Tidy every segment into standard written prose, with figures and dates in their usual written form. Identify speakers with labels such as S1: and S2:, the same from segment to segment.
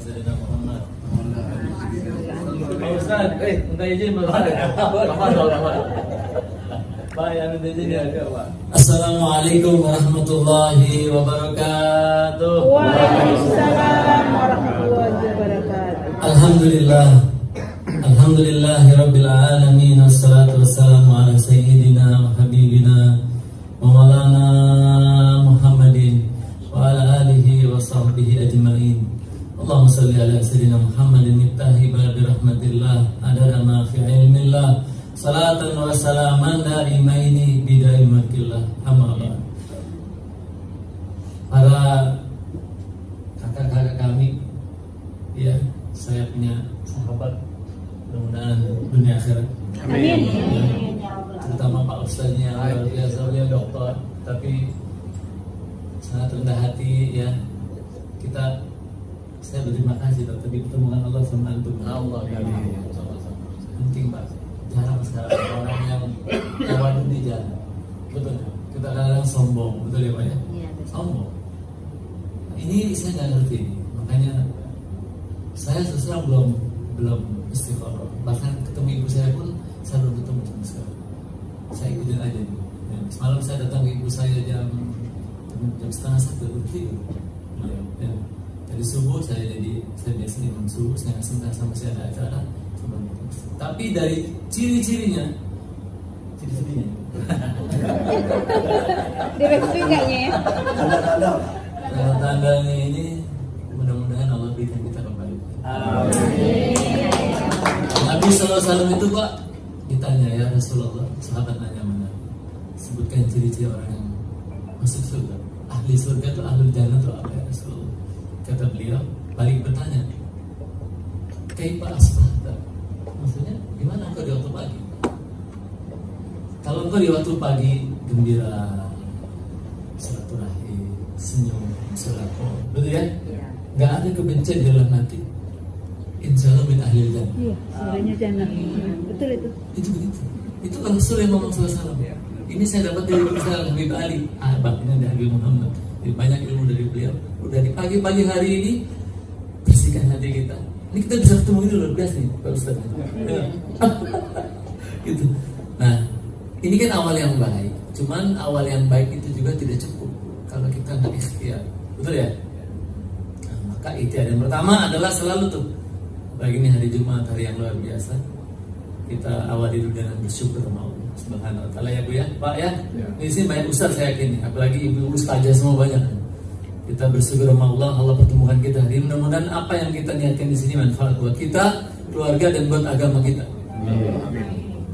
S1: sayyidina Muhammad. Pak Ustaz, minta izin Bapak. Pak, yang minta izin ya, Pak. Assalamualaikum warahmatullahi wabarakatuh.
S2: Waalaikumsalam warahmatullahi wabarakatuh.
S1: Alhamdulillahirabbil alamin, wassalatu wassalamu ala sayyidina wa habibina wa maulana Muhammadin wa ala alihi wa sahbihi ajma'in. Allahumma salli ala sayyidina Muhammadin miftahi babi rahmatillah adada ma fi ilmillah salatan wa salaman daimaini bidai mulkillah. Amma ba'd. Para kakak-kakak kami, ya, saya punya sahabat, mudah-mudahan dunia akhirat.
S2: Amin.
S1: Terutama Pak Ustaznya luar biasa, beliau dokter, tapi sangat rendah hati, ya. Saya berterima kasih dokter dipertemukan Allah sama antum. Allah penting Pak. Jarang sekarang orang yang tawadhu di jalan. Betul. Kita kadang sombong, betul ya Pak ya?
S2: Iya, betul.
S1: Sombong. Ini saya nggak ngerti ini. Makanya saya sekarang belum istiqoroh. Bahkan ketemu ibu saya pun saya belum ketemu sama sekali. Saya ikutin aja nih. Ya, semalam saya datang ke ibu saya jam 1:30 bertidur. Ya. Dari subuh saya biasa imam subuh, saya nggak senggang sama saya ada acara. Tapi dari ciri-cirinya
S2: Direstui kayaknya ya.
S1: tanda-tandanya ini mudah-mudahan Allah berikan kita kebaikan. Nabi SAW itu Pak ditanya, ya Rasulullah, sahabat nanya mana? Sebutkan ciri-ciri orang yang masuk surga. Ahli surga itu ahlul jannah itu apa ya Rasulullah? Kata beliau, balik bertanya, kaifa asbahta? Maksudnya, gimana engkau di waktu pagi? Kalau engkau di waktu pagi gembira, silaturahim, senyum, sedekah, betul ya? Gak ada kebencian di dalam hati. Insya Allah min ahli jannah.
S2: Iya, suaranya jannah. Betul itu.
S1: Itu begitu. Itu kan Rasul yang ngomong SAW. Ini saya dapat dari Rasul Habib Ali, ahbabnya dari Habib Muhammad. Banyak ilmu dari beliau. Udah di pagi-pagi hari ini bersihkan hati kita. Ini kita bisa ketemu ini luar biasa nih Pak Ustaz. Ya. Gitu. Nah, ini kan awal yang baik. Cuman awal yang baik itu juga tidak cukup kalau kita nggak ikhtiar. Betul ya? Nah, maka ikhtiar yang pertama adalah selalu tuh, bagi ini hari Jumat, hari yang luar biasa, kita awali dulu dengan bersyukur sama Allah Subhanahu wa taala ya Bu ya, Pak ya. Di sini banyak ustaz saya yakin, apalagi ibu ustazah semua banyak. Kita bersyukur sama Allah, Allah pertemukan kita hari ini. Mudah-mudahan apa yang kita niatkan di sini manfaat buat kita, keluarga dan buat agama kita. Amin.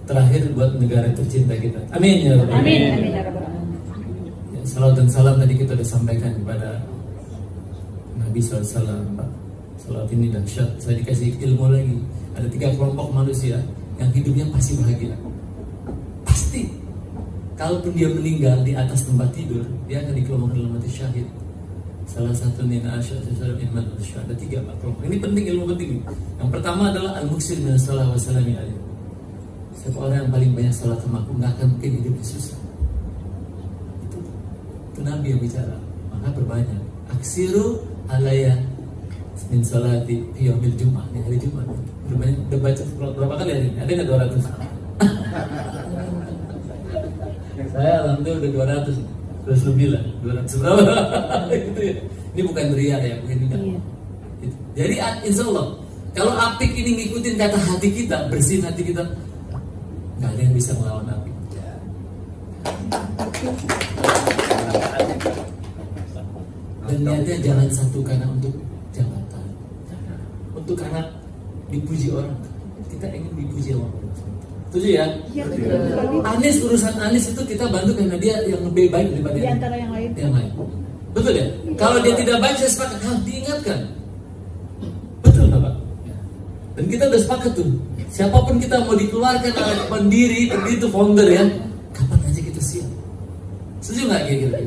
S1: Terakhir buat negara tercinta kita. Amin ya Rabbal
S2: Amin.
S1: Alamin.
S2: Amin ya rabbal alamin.
S1: Ya, salawat dan salam tadi kita sudah sampaikan kepada Nabi SAW. Pak, salawat ini dahsyat. Saya dikasih ilmu lagi. Ada 3 kelompok manusia yang hidupnya pasti bahagia. Pasti. Kalaupun dia meninggal di atas tempat tidur, dia akan dikelompokkan dalam mati syahid. Salah satu nina asy'ar iman syahid. Ada 3 Pak kelompok. Ini penting, ilmu penting. Yang pertama adalah al-muksir min as-salah wa salami alaihi. Siapa orang yang paling banyak salat sama aku, nggak akan mungkin hidupnya susah. Itu Nabi yang bicara. Maka berbanyak. Aksiru alaya min salati fi yaumil Jumat. Ini hari Jumat. Udah baca berapa kali hari ini? Ada nggak 200? Saya alhamdulillah udah 200 lebih lah, 200 berapa? Gitu ya. Ini bukan riya ya, bukan tidak.
S2: Iya.
S1: Gitu. Jadi insya Allah, kalau apik ini ngikutin kata hati kita, bersihin hati kita, nggak ada yang bisa melawan apik. Dan niatnya jangan satu karena untuk jabatan, untuk karena dipuji orang. Kita ingin dipuji orang. Setuju ya?
S2: Iya betul.
S1: Anies, urusan Anies itu kita bantu karena dia yang lebih baik daripada
S2: Di antara yang lain.
S1: Betul ya? Kalau dia tidak baik, saya sepakat harus diingatkan. Betul nggak Pak? Dan kita udah sepakat tuh. Siapapun kita mau dikeluarkan oleh pendiri itu founder ya, kapan aja kita siap. Setuju nggak kayak gitu?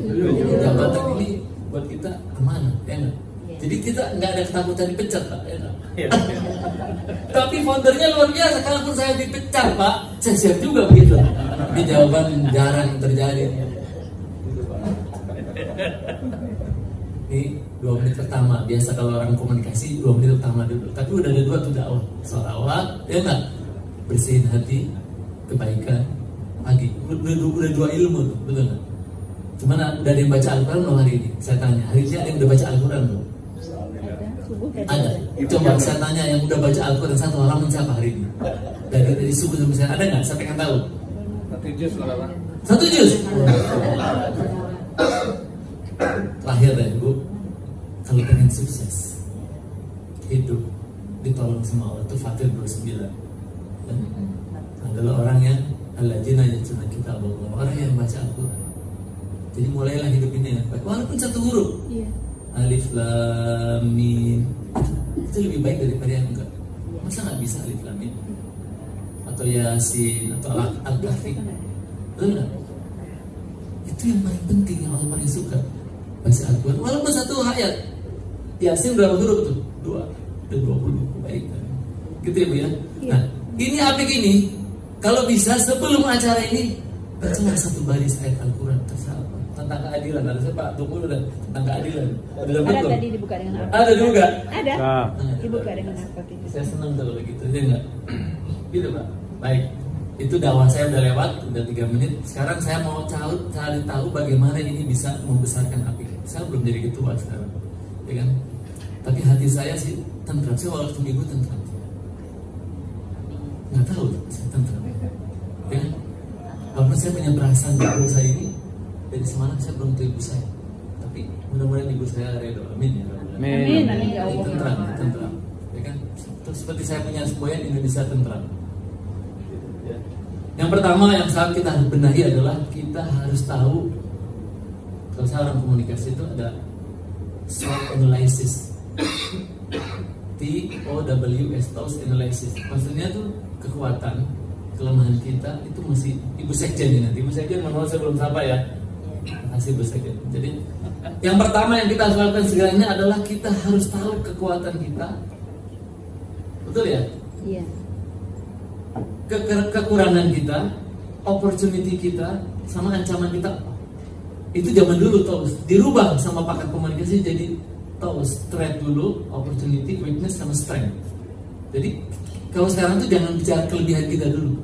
S1: Jabatan ini buat kita amanah, ya nggak? Jadi kita nggak ada ketakutan dipecat Pak, ya nggak? Tapi foundernya luar biasa. Kalaupun saya dipecat Pak, saya siap juga begitu. Ini jawaban jarang terjadi. Ini 2 menit pertama. Biasa kalau orang komunikasi 2 menit pertama dulu. Tapi udah ada 2 tuh dakwah. Sholawat, ya enggak? Bersihin hati, kebaikan, pagi. Udah 2 ilmu tuh, betul enggak? Cuman udah ada yang baca Al-Quran belum hari ini? Saya tanya, hari ini ada yang udah baca Al-Quran belum?
S2: Ada, subuh
S1: Ada. Coba saya tanya yang udah baca Al-Quran satu halaman siapa hari ini? Dari subuh sampai sekarang ada nggak? Saya pengen tahu.
S3: 1 juz lah.
S1: 1 juz. Terakhir deh Bu, kalau pengen sukses hidup ditolong sama Allah itu Fatir 29. Dan adalah orang yang alladzina yatluna kitaballah, orang yang baca Al-Quran. Jadi mulailah hidup ini ya, walaupun 1 huruf.
S2: Iya.
S1: Alif lam mim itu lebih baik daripada yang enggak. Masa nggak bisa alif lam mim atau yasin atau al-kahfi? Betul nggak? Itu yang paling penting, yang Allah paling suka. Baca Al-Quran walaupun 1 ayat. Yasin berapa huruf tuh? 2 dan 20 baik kan? Gitu ya Bu ya. Nah ini apik ini kalau bisa sebelum acara ini baca 1 baris ayat Al-Quran terserah tentang keadilan. Ada siapa? Tunggu udah tentang keadilan. Udah
S2: Ada
S1: betul.
S2: tadi dibuka dengan apa?
S1: Ada juga.
S2: Ada.
S3: Nah.
S2: Dibuka dengan apa itu?
S1: Saya senang kalau begitu, ya enggak? Gitu Pak. Baik. Itu dakwah saya udah lewat, udah 3 menit. Sekarang saya mau cari tahu bagaimana ini bisa membesarkan api. Saya belum jadi ketua sekarang, ya kan? Tapi hati saya sih tentram. Saya waktu minggu tentram. Nggak tahu, saya tentram. Ya kan? Walaupun saya punya perasaan di ibu saya ini, dari semalam saya belum tahu ibu saya. Tapi mudah-mudahan ibu saya redho. Amin ya.
S2: Amin, amin ya Allah.
S1: Tentram, ya kan? Terus seperti saya punya semboyan Indonesia tentram. Yang pertama yang saat kita harus benahi adalah kita harus tahu kalau saya orang komunikasi itu ada SWOT analysis, TOWS, TOWS analysis. Maksudnya tuh kekuatan, kelemahan kita itu mesti Ibu Sekjen ini nanti. Ibu Sekjen mohon saya belum sapa ya. Terima kasih Ibu Sekjen. Jadi yang pertama yang kita harus lakukan segalanya adalah kita harus tahu kekuatan kita. Betul ya?
S2: Iya.
S1: Kekurangan kita, opportunity kita, sama ancaman kita. Itu zaman dulu TOWS, dirubah sama pakar komunikasi jadi TOWS, threat dulu, opportunity, weakness, sama strength. Jadi kalau sekarang tuh jangan bicara kelebihan kita dulu.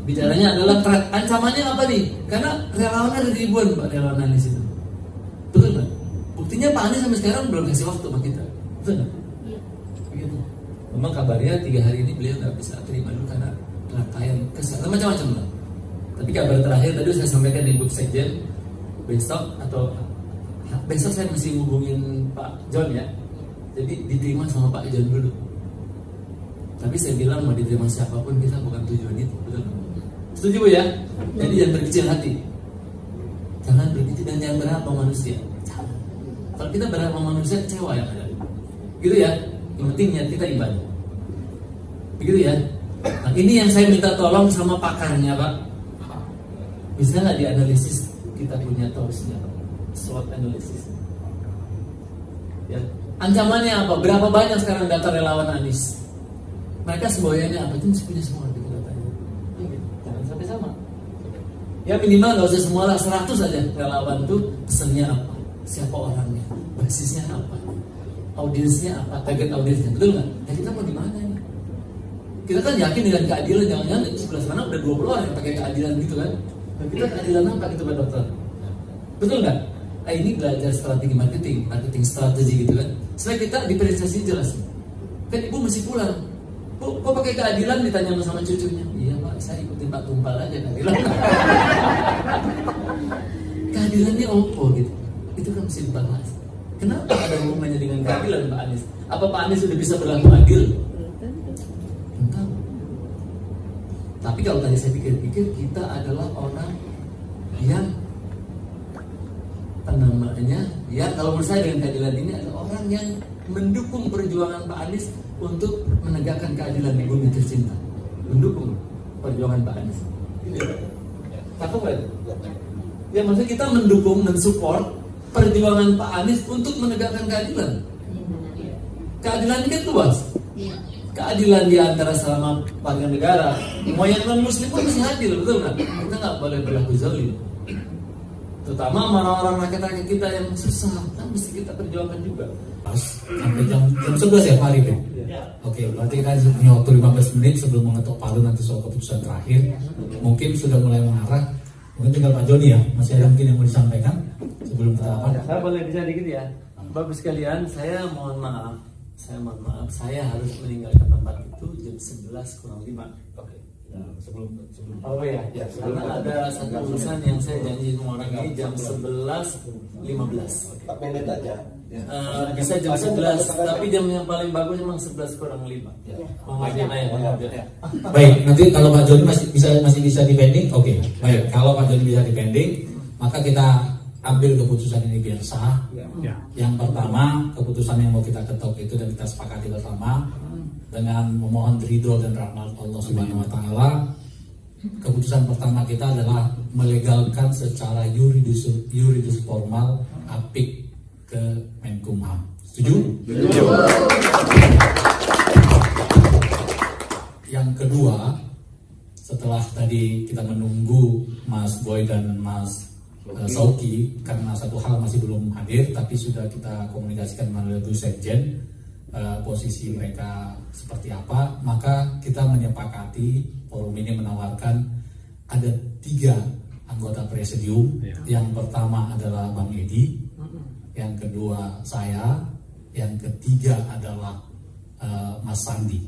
S1: Bicaranya adalah threat, ancamannya apa nih? Karena relawan ada ribuan Pak, relawan Anies itu. Betul nggak? Buktinya Pak Anies sampai sekarang belum kasih waktu sama kita. Betul nggak? Begitu. Memang kabarnya 3 hari ini beliau nggak bisa terima dulu karena rangkaian kesehatan macam-macam lah. Tapi kabar terakhir tadi saya sampaikan di Ibu Sekjen, besok saya mesti hubungin Pak John ya. Jadi diterima sama Pak John dulu. Tapi saya bilang mau diterima siapapun kita bukan tujuan itu, betul nggak? Setuju Bu ya? Jadi jangan berkecil hati. Jangan berkecil dan jangan berharap sama manusia. Kalau kita berharap sama manusia, kecewa yang ada. Gitu ya? Yang penting niat kita ibadah. Begitu ya? Nah ini yang saya minta tolong sama pakarnya Pak. Bisa nggak dianalisis kita punya TOWS-nya, SWOT analysis. Ya. Ancamannya apa? Berapa banyak sekarang data relawan Anies? Mereka semboyannya apa? Itu mesti punya semua gitu datanya. Jangan sampai sama. Ya minimal nggak usah semua lah, 100 aja relawan tuh pesennya apa? Siapa orangnya? Basisnya apa? Audiensnya apa? Target audiensnya, betul nggak? Ya kita mau di mana ini? Kita kan yakin dengan keadilan, jangan-jangan di sebelah sana udah 20 orang yang pakai keadilan gitu kan? Dan kita keadilan apa gitu Pak Dokter? Betul nggak? Nah, ini belajar strategi marketing strategi gitu kan? Supaya kita diferensiasi jelas. Kan ibu masih pulang. Bu, kok pakai keadilan ditanya sama cucunya? Iya Pak, saya ikutin Pak Tumpal aja keadilan. Keadilannya apa gitu? Itu kan mesti dibahas. Kenapa ada hubungannya dengan keadilan Pak Anies? Apa Pak Anies sudah bisa berlaku adil? Entah. Tapi kalau tadi saya pikir-pikir, kita adalah orang yang ya kalau menurut saya dengan keadilan ini adalah orang yang mendukung perjuangan Pak Anies untuk menegakkan keadilan di bumi tercinta. Mendukung perjuangan Pak Anies. Apa Pak? Ya maksudnya kita mendukung dan support perjuangan Pak Anies untuk menegakkan keadilan. Keadilan ini kan luas. Keadilan di antara selama warga negara, mau yang non muslim pun mesti adil, betul nggak? Kita nggak boleh berlaku zalim. terutama orang-orang rakyat-rakyat kita yang susah, kan mesti kita perjuangkan juga.
S4: Sampai jam 11 ya Pak Arif ya? Oke, berarti kita punya waktu 15 menit sebelum mengetok palu nanti soal keputusan terakhir. Mungkin sudah mulai mengarah. Mungkin tinggal Pak Joni ya, masih ada mungkin yang mau disampaikan sebelum kita apa?
S1: Saya boleh bicara dikit ya. Bapak sekalian, saya mohon maaf, saya harus meninggalkan tempat itu jam 11 kurang 5.
S4: Oke. Ya, sebelum
S1: Oh ya, karena ada satu urusan yang saya janji sama orang ini jam 11.15.
S5: 4 menit aja.
S1: Bisa jam 11, tapi jam yang paling bagus memang 11 kurang 5. Ya.
S4: Baik, nanti kalau Pak Joni masih bisa dipending, oke. Baik, kalau Pak Joni bisa dipending, maka kita ambil keputusan ini biar sah.
S3: Ya.
S4: Yang pertama, keputusan yang mau kita ketok itu dan kita sepakati bersama dengan memohon ridho dan rahmat Allah Subhanahu wa taala. Keputusan pertama kita adalah melegalkan secara yuridis formal APIK ke Menkumham. Setuju?
S3: Setuju.
S4: Yang kedua, setelah tadi kita menunggu Mas Boy dan Mas Sauki karena satu hal masih belum hadir, tapi sudah kita komunikasikan melalui Bu Sekjen posisi mereka seperti apa, maka kita menyepakati forum ini menawarkan ada 3 anggota presidium. Yang pertama adalah Bang Edi, yang kedua saya, yang ketiga adalah Mas Sandi.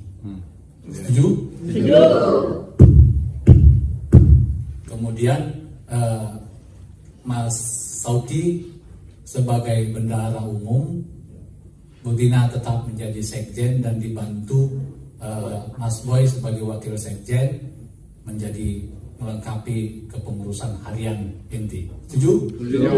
S4: Setuju?
S2: Setuju.
S4: Kemudian Mas Sauki sebagai bendahara umum, Bu Dina tetap menjadi sekjen dan dibantu Mas Boy sebagai wakil sekjen menjadi melengkapi kepengurusan harian inti. Setuju?
S3: Setuju.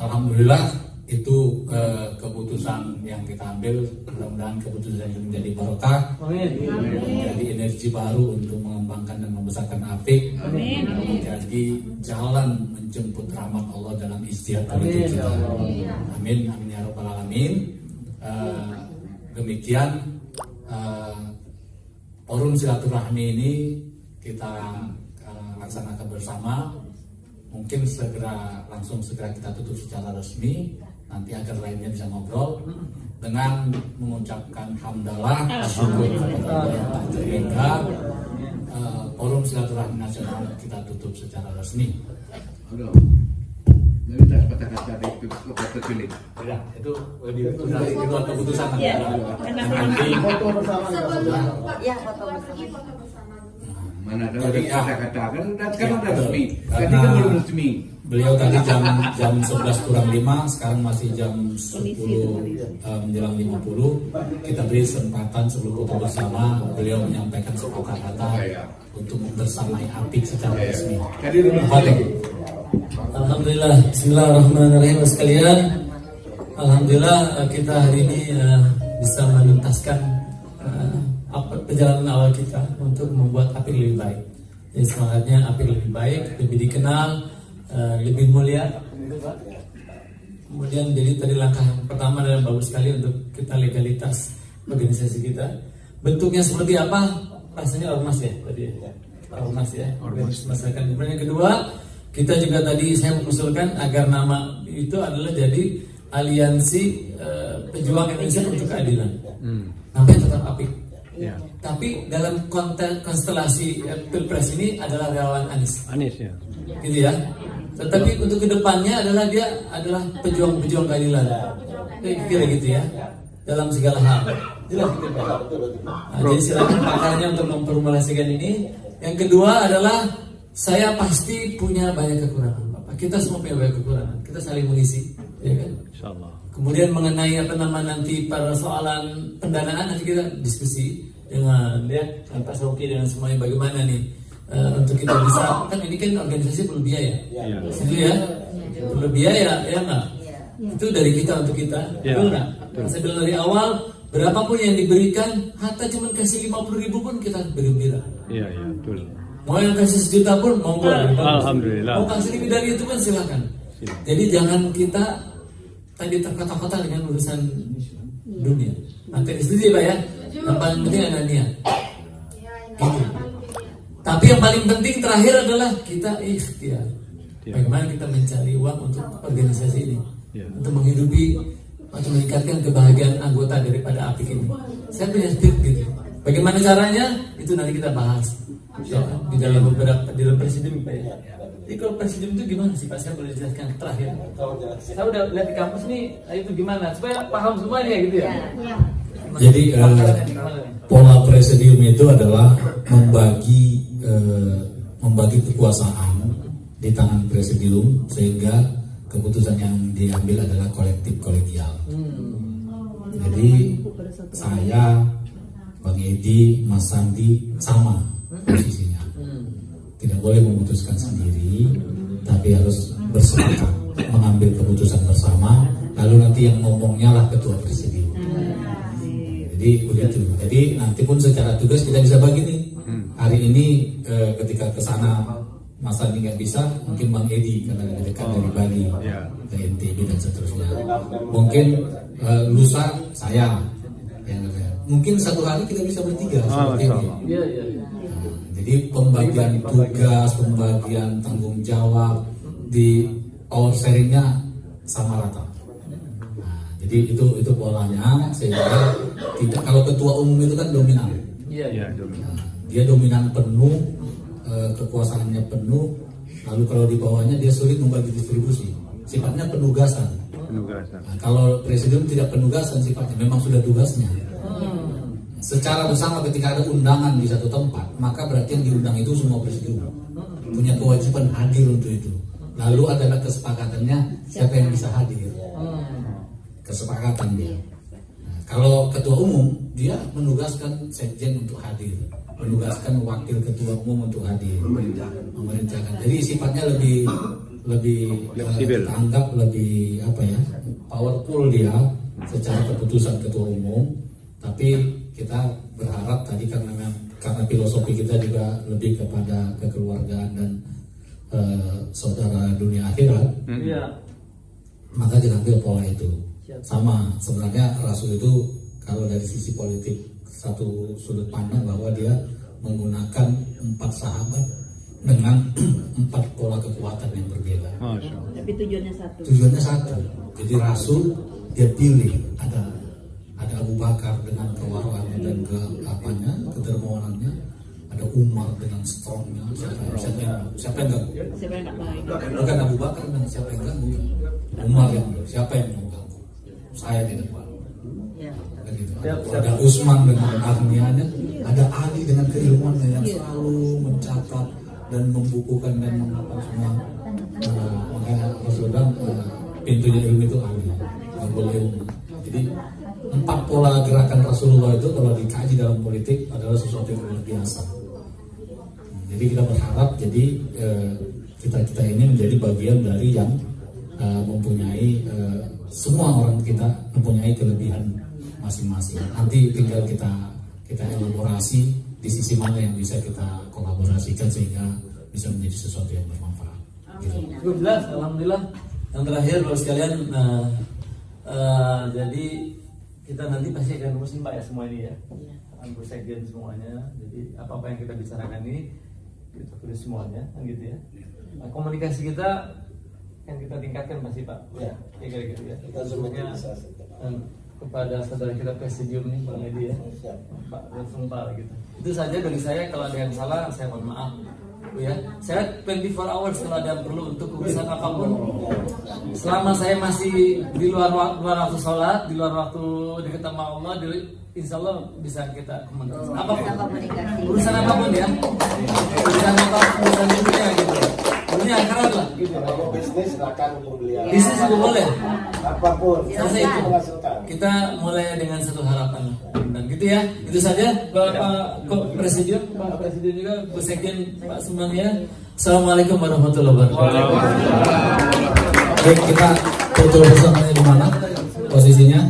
S4: Alhamdulillah itu keputusan yang kita ambil. Mudah-mudahan keputusan itu menjadi barokah, menjadi energi baru untuk mengembangkan dan membesarkan APIK, menjadi jalan menjemput rahmat Allah dalam istiadat politik kita. Amin, amin ya rabbal alamin. Demikian forum silaturahmi ini kita laksanakan bersama. Mungkin langsung segera kita tutup secara resmi. Nanti agar lainnya bisa ngobrol dengan mengucapkan hamdalah, syukur kepada Allah yang tak terhingga. Forum silaturahmi nasional kita tutup secara resmi.
S3: Minta kata-kata itu terpilih.
S4: Ya, itu itu keputusan
S2: Ya,
S4: nanti.
S3: Foto bersama.
S6: Ya, foto bersama.
S3: Mana ada
S4: Jadi,
S3: kata-kata kan udah resmi.
S4: Karena
S3: Tadi kan belum resmi.
S4: Beliau tadi jam 11 kurang 5, sekarang masih jam 10 menjelang 50. Kita beri kesempatan sebelum foto bersama beliau menyampaikan sepatah kata untuk membersamai APIK secara resmi.
S3: Tadi udah
S4: Fadil.
S1: Alhamdulillah, bismillahirrahmanirrahim sekalian. Alhamdulillah kita hari ini bisa menuntaskan perjalanan awal kita untuk membuat APIK lebih baik. Jadi semangatnya APIK lebih baik, lebih dikenal, lebih mulia. Kemudian jadi tadi langkah yang pertama adalah bagus sekali untuk kita legalitas organisasi kita. Bentuknya seperti apa? Rasanya ormas ya tadi. Ormas ya. Masyarakat. Kemudian yang kedua, kita juga tadi saya mengusulkan agar nama itu adalah jadi Aliansi Pejuang Indonesia untuk Keadilan. Namanya tetap APIK. Tapi dalam konstelasi Pilpres ini adalah relawan Anies.
S3: Anies ya.
S1: Gitu ya. Tetapi untuk kedepannya adalah dia adalah pejuang-pejuang keadilan. Kira gitu ya. Dalam segala hal. Jelas gitu Pak. Nah, jadi silakan pakarnya untuk memformulasikan ini. Yang kedua adalah saya pasti punya banyak kekurangan Bapak. Kita semua punya banyak kekurangan. Kita saling mengisi, ya kan?
S3: Insyaallah.
S1: Kemudian mengenai nanti persoalan pendanaan nanti kita diskusi dengan Pak Sauki dan semuanya bagaimana nih untuk kita bisa, kan ini kan organisasi perlu biaya, itu ya, perlu biaya ya nggak? Itu dari kita untuk kita, betul nggak? Saya bilang dari awal berapapun yang diberikan, hatta cuma kasih 50.000 pun kita bergembira.
S3: Iya betul.
S1: Mau yang kasih 1 juta pun monggo.
S3: Alhamdulillah.
S1: Mau kasih lebih dari itu kan silakan. Jadi jangan kita tadi terkotak-kotak dengan urusan dunia. Nanti setuju Pak ya. Yang paling penting ada niat. Gitu. Tapi yang paling penting terakhir adalah kita ikhtiar. Bagaimana kita mencari uang untuk organisasi ini, untuk menghidupi atau meningkatkan kebahagiaan anggota daripada APIK ini. Saya punya tips gitu. Bagaimana caranya? Itu nanti kita bahas ya, di dalam dalam presidium Pak ya. Jadi kalau presidium itu gimana sih Pak? Saya boleh jelaskan terakhir. Saya udah lihat di kampus nih, itu gimana? Supaya paham semuanya gitu ya.
S4: Jadi pola presidium itu adalah membagi kekuasaan di tangan presidium sehingga keputusan yang diambil adalah kolektif kolegial. Jadi saya, Bang Edi, Mas Sandi sama posisinya. Tidak boleh memutuskan sendiri, tapi harus bersepakat mengambil keputusan bersama. Lalu nanti yang ngomongnya lah ketua presidium. Jadi begitu. Jadi nanti pun secara tugas kita bisa bagi nih. Hari ini ketika ke sana Mas Andi nggak bisa, mungkin Bang Edi karena dekat dari Bali ke NTB dan seterusnya. Mungkin lusa saya, mungkin satu hari kita bisa bertiga seperti ini. Nah, jadi pembagian tugas, pembagian tanggung jawab di power sharingnya sama rata. Nah, jadi itu polanya sehingga tidak, kalau ketua umum itu kan dominan. Nah, dia dominan penuh, kekuasaannya penuh, lalu kalau di bawahnya dia sulit membagi distribusi, sifatnya penugasan. Nah, kalau presiden tidak penugasan sifatnya, memang sudah tugasnya. Secara bersama ketika ada undangan di satu tempat, maka berarti yang diundang itu semua presiden punya kewajiban hadir untuk itu. Lalu adalah kesepakatannya siapa yang bisa hadir, kesepakatan dia. Nah, kalau ketua umum dia menugaskan sekjen untuk hadir, menugaskan wakil ketua umum untuk hadir, memerintahkan. Jadi sifatnya lebih kita anggap lebih powerful dia secara keputusan ketua umum. Tapi kita berharap tadi karena filosofi kita juga lebih kepada kekeluargaan dan saudara dunia akhirat, maka diambil pola itu. Sama sebenarnya Rasul itu kalau dari sisi politik satu sudut pandang bahwa dia menggunakan 4 sahabat dengan 4 pola kekuatan yang berbeda.
S2: Tapi tujuannya satu.
S4: Tujuannya satu. Jadi Rasul dia pilih ada Abu Bakar dengan kewaraannya dan kedermawanannya, ada Umar dengan strongnya. Siapa yang ganggu?
S2: Siapa yang nggak baik?
S4: Bukan Abu Bakar dengan siapa yang ganggu? Umar yang siapa yang mau ganggu? Saya tidak mau. Ada Utsman dengan agnianya, ada Ali dengan keilmuannya yang selalu mencatat dan membukukan dan mengapa semua. Makanya Rasulullah pintunya ilmu itu Ali, nggak boleh ilmu. Jadi 4 pola gerakan Rasulullah itu kalau dikaji dalam politik adalah sesuatu yang luar biasa. Jadi kita berharap kita ini menjadi bagian dari yang mempunyai semua orang kita mempunyai kelebihan masing-masing. Nanti tinggal kita elaborasi di sisi mana yang bisa kita kolaborasikan sehingga bisa menjadi sesuatu yang bermanfaat.
S1: Cukup jelas, alhamdulillah. Yang terakhir Bapak sekalian, jadi kita nanti pasti akan rumusin Pak ya semua ini ya, akan bersekjen semuanya. Jadi apa yang kita bicarakan ini kita tulis semuanya, kan gitu ya. Nah, komunikasi kita yang kita tingkatkan pasti Pak. Ya, kira-kira ya. Kita semuanya kepada saudara kita presidium nih Pak Edi ya, Pak Sumpah gitu. Itu saja dari saya. Kalau ada yang salah saya mohon maaf. Ya, saya 24 hours kalau ada yang perlu untuk urusan apapun. Selama saya masih di luar waktu sholat, di luar waktu dekat sama Allah, insya Allah bisa kita komunikasi. Urusan apapun ya, urusan dunia gitu. Dunia akhirat lah. Gitu.
S5: Kalau bisnis silakan hubung beliau.
S1: Bisnis juga boleh.
S5: Apapun.
S1: Selesai itu. Kita mulai dengan satu harapan. Dan gitu ya. Itu saja Bapak Presiden, Pak Presiden juga, Bu Sekjen, Pak Sumbang ya. Assalamualaikum warahmatullahi wabarakatuh.
S4: Baik, kita foto bersamanya di mana posisinya?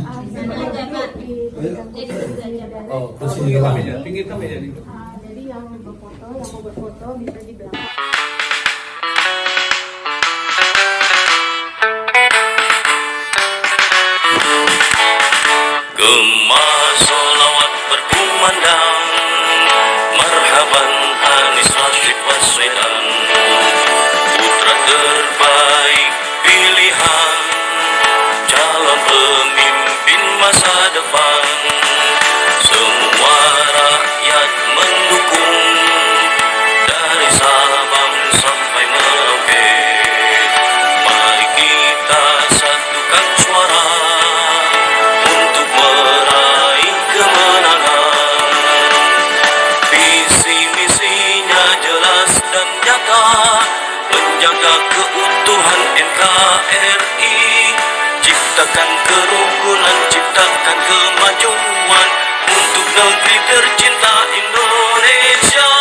S4: Oh, posisi kita.
S3: Pinggir kami jadi.
S6: Jadi yang mau berfoto bisa di belakang.
S7: Gema solawat berkumandang, marhaban anis Baswedan, putra terbaik pilihan, calon pemimpin masa depan. Semua rakyat mendukung, dari Sabang sampai Merauke. Mari kita satukan suara untuk meraih kemenangan. Visi misinya jelas dan nyata, menjaga keutuhan NKRI, ciptakan kerukunan, ciptakan kemajuan untuk negeri tercinta Indonesia.